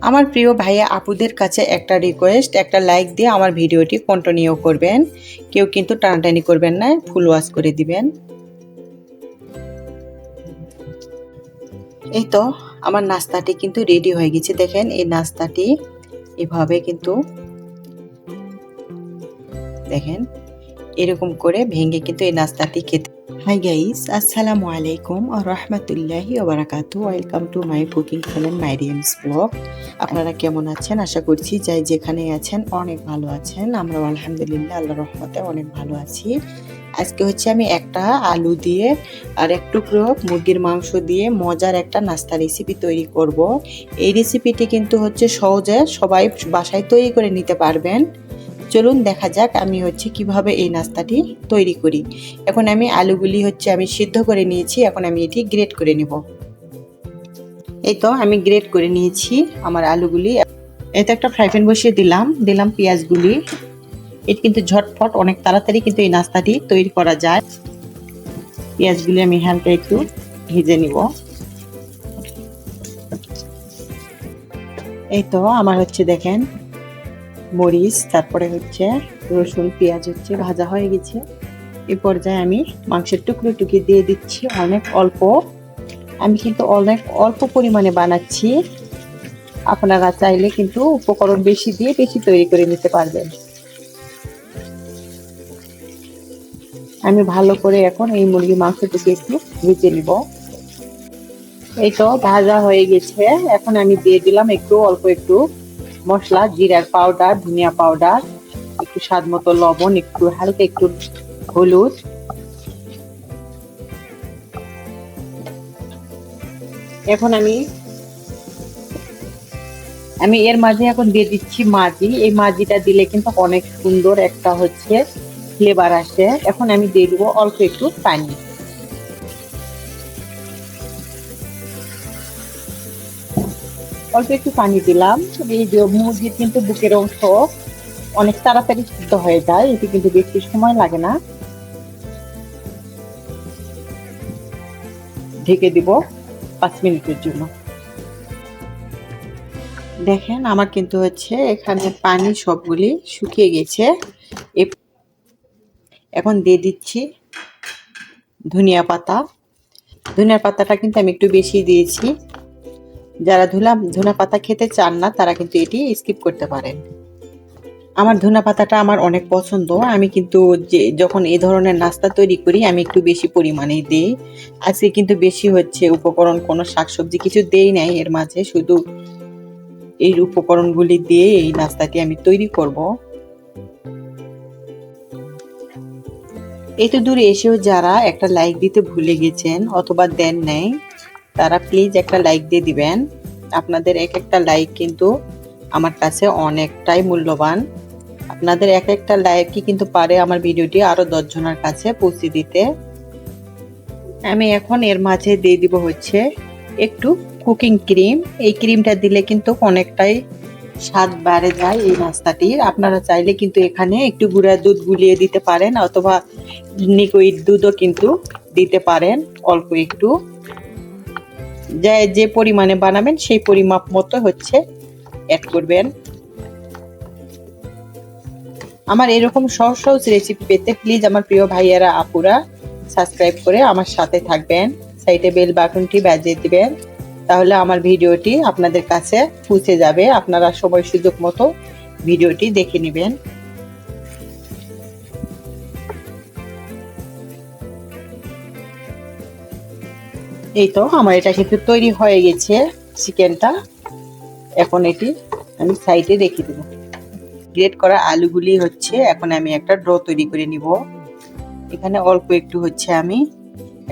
আমার প্রিয় ভাইয়া আপুদের কাছে একটা রিকোয়েস্ট, একটা লাইক দিয়ে আমার ভিডিওটি কন্টিনিউ করবেন। কেউ কিন্তু টানাটানি করবেন না, ফুল ওয়াচ করে দিবেন। এই তো আমার নাস্তাটি কিন্তু রেডি হয়ে গেছে। দেখেন এই নাস্তাটি এভাবে কিন্তু দেখেন এরকম করে ভেঙে কিন্তু এই নাস্তাটি খেতে। হাই গাইস, আসসালামু আলাইকুম ওয়া রাহমাতুল্লাহি ওয়া বারাকাতুহু। Welcome to my cooking channel my rims blog. আপনারা কেমন আছেন? আশা করছি যাই যেখানে আছেন অনেক ভালো আছেন। আমরা আলহামদুলিল্লাহ আল্লাহর রহমতে অনেক ভালো আছি। আজকে হচ্ছে আমি একটা আলু দিয়ে আর এক টুকরো মুরগির মাংস দিয়ে মজার একটা নাস্তা রেসিপি তৈরি করব। এই রেসিপিটি কিন্তু হচ্ছে সহজে সবাই বাসায় তৈরি করে নিতে পারবেন। চলুন দেখা যাক আমি হচ্ছে কিভাবে এই নাস্তাটি তৈরি করি। এখন আমি আলুগুলি হচ্ছে আমি সিদ্ধ করে নিয়েছি, এখন আমি এটি গ্রেট করে নিব। এই তো আমি গ্রেট করে নিয়েছি আমার আলুগুলি। এতে একটা ফ্রাই প্যান বসিয়ে দিলাম পেঁয়াজগুলি। এটি কিন্তু ঝটফট অনেক তাড়াতাড়ি কিন্তু এই নাস্তাটি তৈরি করা যায়। পেঁয়াজগুলি আমি হালকা একটু ভেজে নিব। এই তো আমার হচ্ছে দেখেন মরিচ, তারপরে হচ্ছে রসুন, পেঁয়াজ হচ্ছে ভাজা হয়ে গেছে। এই পর্যায়ে আমি মাংসের টুকরো দিয়ে দিচ্ছি অনেক অল্প। আমি কিন্তু অনেক অল্প পরিমাণে বানাচ্ছি। আপনারা চাইলে কিন্তু উপকরণ বেশি দিয়ে বেশি তৈরি করে নিতে পারবেন। আমি ভালো করে এখন এই মুরগির মাংসটুকু একটু ভেজে নিব। এই তো ভাজা হয়ে গেছে। এখন আমি দিয়ে দিলাম একটু অল্প একটু মশলা, জিরার পাউডার, ধনিয়া পাউডার, একটু স্বাদ মতো লবণ, একটু হালকা একটু হলুদ। এখন আমি এর মাঝে এখন দিয়ে দিচ্ছি মাজি। এই মাজিটা দিলে কিন্তু অনেক সুন্দর একটা হচ্ছে ফ্লেভার আসে। এখন আমি দিয়ে দিব অল্প একটু পানি। অল্প একটু পানি দিলাম। এই যে মুরগির কিন্তু বুকের অংশ অনেক তাড়াতাড়ি সিদ্ধ হয়ে যায়, এতে কিন্তু বেশি সময় লাগে না। ঢেকে দিব 5 মিনিটের জন্য। দেখেন আমার কিন্তু হচ্ছে এখানে পানি সবগুলি শুকিয়ে গেছে। এখন দিয়ে দিচ্ছি ধনিয়া পাতা। ধনিয়া পাতাটা কিন্তু আমি একটু বেশি দিয়েছি। যারা ধনিয়া পাতা খেতে চান না তারা কিন্তু এটি স্কিপ করতে পারেন। আমার ধনিয়া পাতাটা আমার অনেক পছন্দ। আমি কিন্তু যখন এই ধরনের নাস্তা তৈরি করি আমি একটু বেশি পরিমাণেই দিই। আজকে কিন্তু বেশি হচ্ছে উপকরণ, কোনো শাকসবজি কিছু দেই নাই এর মাঝে, শুধু এই উপকরণগুলি দিয়ে এই নাস্তাটি আমি তৈরি করব। এত দূরে এসেও যারা একটা লাইক দিতে ভুলে গেছেন অথবা দেন নাই, তারা প্লিজ একটা লাইক দিয়ে দিবেন। আপনাদের এক একটা লাইক কিন্তু আমার কাছে অনেকটাই মূল্যবান। আপনাদের এক একটা লাইকই কিন্তু পারে আমার ভিডিওটি আরো 10 জনের কাছে পৌঁছে দিতে। আমি এখন এর মাঝে দিয়ে দিব হচ্ছে একটু কুকিং ক্রিম। এই ক্রিমটা দিলে কিন্তু অনেকটাই স্বাদ বেড়ে যায় এই নাস্তাটির। আপনারা চাইলে কিন্তু এখানে একটু গুঁড়া দুধ গুলিয়ে দিতে পারেন অথবা লিকুইড দুধও কিন্তু দিতে পারেন অল্প একটু। যে পরিমাণে বানাবেন সেই পরিমাপ মতো হচ্ছে অ্যাড করবেন। আমার এরকম সহজ সহজ রেসিপি পেতে প্লিজ আমার প্রিয় ভাইয়ারা আপুরা সাবস্ক্রাইব করে আমার সাথে থাকবেন। সাইডে বেল বাটনটি বাজিয়ে দিবেন, তাহলে আমার ভিডিওটি আপনাদের কাছে পৌঁছে যাবে। আপনারা সময় সুযোগ মতো ভিডিওটি দেখে নেবেন। এই তো আমার এটা কিন্তু তৈরি হয়ে গেছে চিকেনটা। এখন এটি আমি সাইডে রেখে দেব। গ্রেট করা আলুগুলি হচ্ছে এখন আমি একটা ড্র তৈরি করে নিব। এখানে অল্প একটু হচ্ছে আমি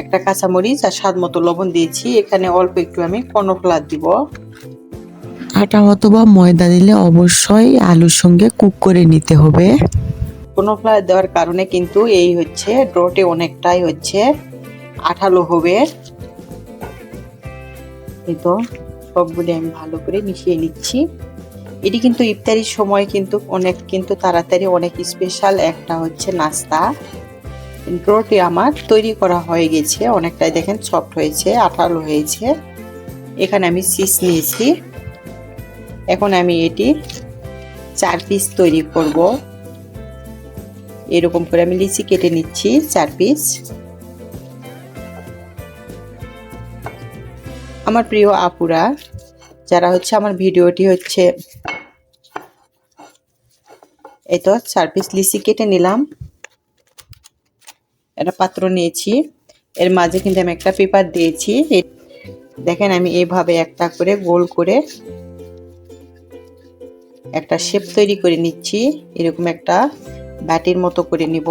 একটা কাঁচামরিচ আর স্বাদ মতো লবণ দিয়েছি। এখানে অল্প একটু আমি কর্নফ্লাওয়ার দিব। আটা অথবা ময়দা দিলে অবশ্যই আলুর সঙ্গে কুক করে নিতে হবে। কর্নফ্লাওয়ার দেওয়ার কারণে কিন্তু এই হচ্ছে ড্রটি অনেকটাই হচ্ছে আঠালো হবে। এই তো সবগুলি আমি ভালো করে মিশিয়ে নিচ্ছি। এটি কিন্তু ইফতারির সময় কিন্তু অনেক কিন্তু তাড়াতাড়ি অনেক স্পেশাল একটা হচ্ছে নাস্তা। ড্রটি আমার তৈরি করা হয়ে গেছে, অনেকটাই দেখেন সফট হয়েছে, আঠালো হয়েছে। এখানে আমি চিজ নিয়েছি। এখন আমি এটি 4 পিস তৈরি করব। এরকম করে আমি লিচি কেটে নিচ্ছি 4 পিস। আমার প্রিয় আপুরা যারা হচ্ছে আমার ভিডিওটি হচ্ছে, এই তো 4 পিস লিচি কেটে নিলাম। একটা পাত্র নিয়েছি, এর মাঝে কিন্তু আমি একটা পেপার দিয়েছি। দেখেন আমি এইভাবে একটা করে গোল করে একটা শেপ তৈরি করে নিচ্ছি। এরকম একটা বাটির মতো করে নিব।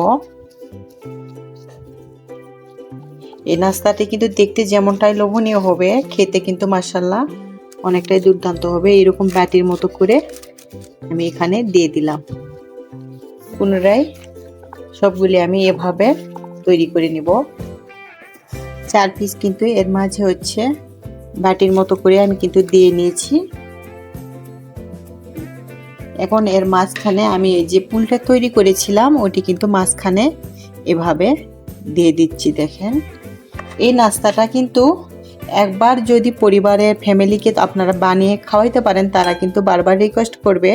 এই নাস্তাটি কিন্তু দেখতে যেমনটাই লোভনীয় হবে, খেতে কিন্তু মাশাআল্লাহ অনেকটাই দুর্দান্ত হবে। এরকম বাটির মতো করে আমি এখানে দিয়ে দিলাম। পুনরায় সবগুলি আমি এভাবে তৈরি করে নিব। 4 পিস কিন্তু এর মাঝে হচ্ছে বাটির মতো করে আমি কিন্তু দিয়ে নিয়েছি। এখন এর মাঝখানে আমি এই যে পুলটা তৈরি করেছিলাম ওটি কিন্তু মাঝখানে এভাবে দিয়ে দিচ্ছি। দেখেন এই নাস্তাটা কিন্তু একবার যদি পরিবারের ফ্যামিলিকে আপনারা বানিয়ে খাওয়াইতে পারেন, তারা কিন্তু বারবার রিকোয়েস্ট করবে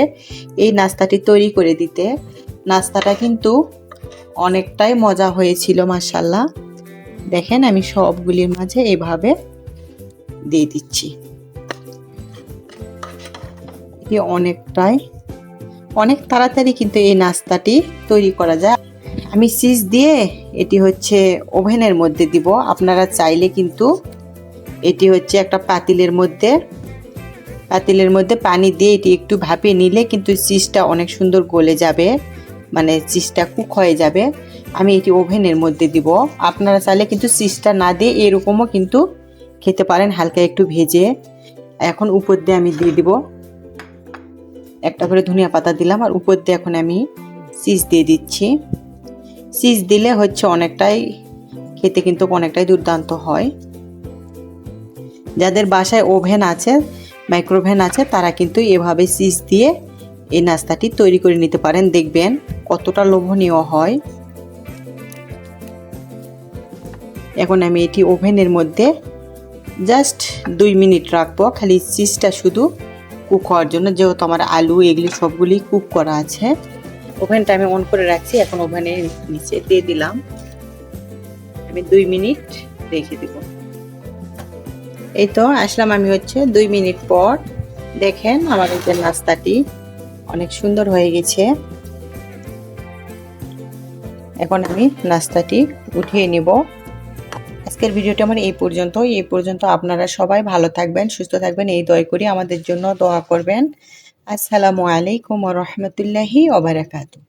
এই নাস্তাটি তৈরি করে দিতে। নাস্তাটা কিন্তু অনেকটাই মজা হয়েছিল মাশাআল্লাহ। দেখেন আমি সবগুলির মাঝে এভাবে দিয়ে দিচ্ছি। এটি অনেক তাড়াতাড়ি কিন্তু এই নাস্তাটি তৈরি করা যায়। আমি চিজ দিয়ে এটি হচ্ছে ওভেনের মধ্যে দিব। আপনারা চাইলে কিন্তু এটি হচ্ছে একটা পাতিলের মধ্যে পানি দিয়ে এটি একটু ভাপিয়ে নিলে কিন্তু চিজটা অনেক সুন্দর গলে যাবে, মানে চিজটা কুক হয়ে যাবে। আমি এটি ওভেনের মধ্যে দিব। আপনারা চাইলে কিন্তু চিজটা না দিয়ে এরকমও কিন্তু খেতে পারেন, হালকা একটু ভেজে। এখন উপর দিয়ে আমি দিয়ে দিব একটা করে ধনিয়া পাতা দিলাম, আর উপর দিয়ে এখন আমি চিজ দিয়ে দিচ্ছি। চিজ দিলে হচ্ছে অনেকটাই খেতে কিন্তু অনেকটাই দুর্দান্ত হয়। যাদের বাসায় ওভেন আছে, মাইক্রোওভেন আছে, তারা কিন্তু এভাবে চিজ দিয়ে এই নাস্তাটি তৈরি করে নিতে পারেন। দেখবেন কতটা লোভনীয় হয়। এখন আমি এটি ওভেনের মধ্যে জাস্ট 2 মিনিট রাখবো, খালি চিজটা শুধু কুক হওয়ার জন্য, যেহেতু আমার আলু এগুলি সবগুলি কুক করা আছে। ওভেনটা আমি অন করে রাখছি। এখন ওভেনের নিচে দিয়ে দিলাম, আমি 2 মিনিট রেখে দিব। এই তো আসলাম আমি হচ্ছে 2 মিনিট পর। দেখেন আমার এই যে নাস্তাটি অনেক সুন্দর হয়ে গেছে। এখন আমি নাস্তাটি উঠিয়ে নিব। আজকের ভিডিওটা আমার এই পর্যন্ত। আপনারা সবাই ভালো থাকবেন, সুস্থ থাকবেন, এই দোয়া করি। আমাদের জন্য দোয়া করবেন। আসসালামু আলাইকুম ওয়া রাহমাতুল্লাহি ওয়া বারাকাতুহু।